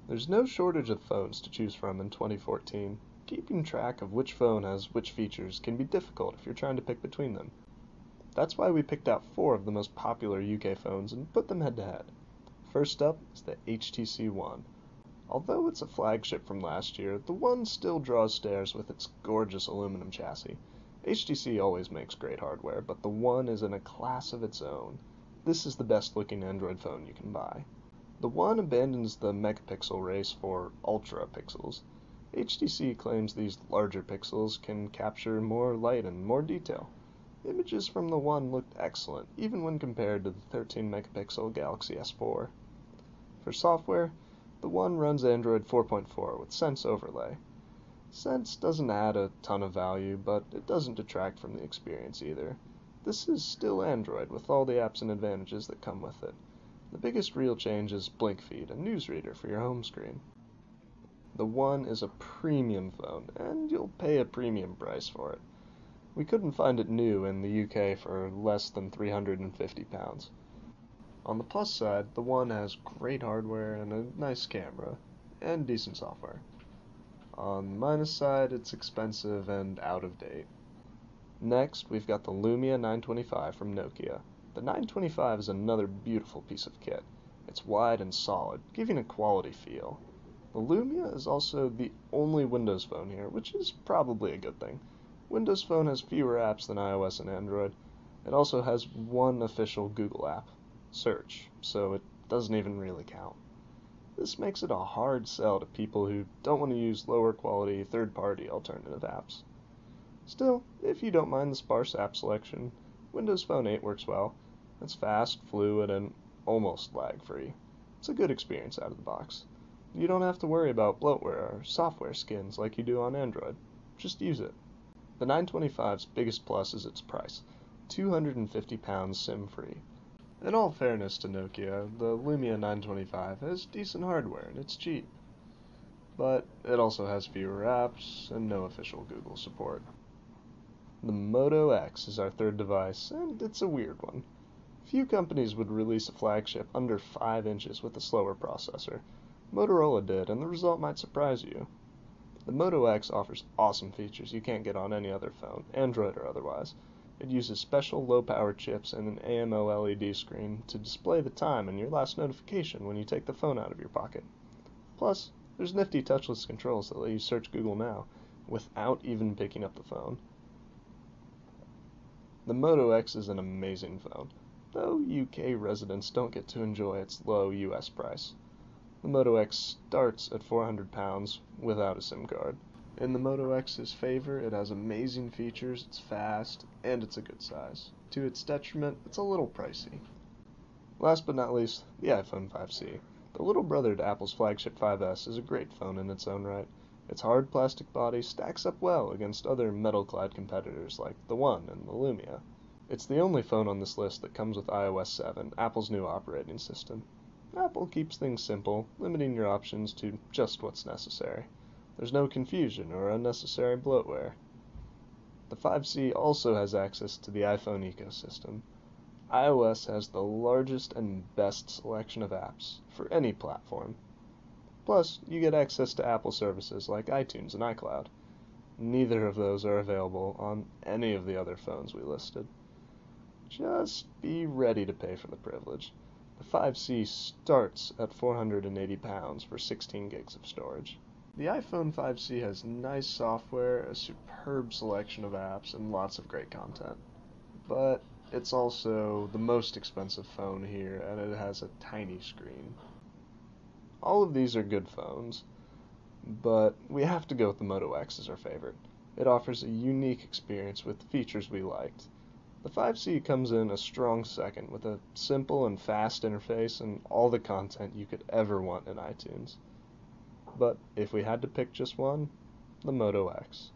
There's no shortage of phones to choose from in 2014. Keeping track of which phone has which features can be difficult if you're trying to pick between them. That's why we picked out 4 of the most popular UK phones and put them head to head. First up is the HTC One. Although it's a flagship from last year, the One still draws stares with its gorgeous aluminum chassis. HTC always makes great hardware, but the One is in a class of its own. This is the best looking Android phone you can buy. The One abandons the megapixel race for ultra pixels. HTC claims these larger pixels can capture more light and more detail. Images from the One looked excellent, even when compared to the 13 megapixel Galaxy S4. For software, the One runs Android 4.4 with Sense overlay. Sense doesn't add a ton of value, but it doesn't detract from the experience either. This is still Android with all the apps and advantages that come with it. The biggest real change is Blink Feed, a newsreader for your home screen. The One is a premium phone, and you'll pay a premium price for it. We couldn't find it new in the UK for less than £350. On the plus side, the One has great hardware and a nice camera, and decent software. On the minus side, it's expensive and out of date. Next, we've got the Lumia 925 from Nokia. The 925 is another beautiful piece of kit. It's wide and solid, giving a quality feel. The Lumia is also the only Windows phone here, which is probably a good thing. Windows Phone has fewer apps than iOS and Android. It also has one official Google app, Search, so it doesn't even really count. This makes it a hard sell to people who don't want to use lower quality third-party alternative apps. Still, if you don't mind the sparse app selection, Windows Phone 8 works well. It's fast, fluid, and almost lag-free. It's a good experience out of the box. You don't have to worry about bloatware or software skins like you do on Android. Just use it. The 925's biggest plus is its price, £250 SIM-free. In all fairness to Nokia, the Lumia 925 has decent hardware and it's cheap. But it also has fewer apps and no official Google support. The Moto X is our third device, and it's a weird one. Few companies would release a flagship under 5 inches with a slower processor. Motorola did, and the result might surprise you. The Moto X offers awesome features you can't get on any other phone, Android or otherwise. It uses special low-power chips and an AMO LED screen to display the time and your last notification when you take the phone out of your pocket. Plus, there's nifty touchless controls that let you search Google Now without even picking up the phone. The Moto X is an amazing phone, though UK residents don't get to enjoy its low US price. The Moto X starts at £400 without a SIM card. In the Moto X's favor, it has amazing features, it's fast, and it's a good size. To its detriment, it's a little pricey. Last but not least, the iPhone 5C. The little brother to Apple's flagship 5S is a great phone in its own right. Its hard plastic body stacks up well against other metal-clad competitors like the One and the Lumia. It's the only phone on this list that comes with iOS 7, Apple's new operating system. Apple keeps things simple, limiting your options to just what's necessary. There's no confusion or unnecessary bloatware. The 5C also has access to the iPhone ecosystem. iOS has the largest and best selection of apps for any platform. Plus, you get access to Apple services like iTunes and iCloud. Neither of those are available on any of the other phones we listed. Just be ready to pay for the privilege. The 5C starts at £480 for 16 gigs of storage. The iPhone 5C has nice software, a superb selection of apps, and lots of great content. But it's also the most expensive phone here, and it has a tiny screen. All of these are good phones, but we have to go with the Moto X as our favorite. It offers a unique experience with features we liked. The 5C comes in a strong second with a simple and fast interface and all the content you could ever want in iTunes. But if we had to pick just one, the Moto X.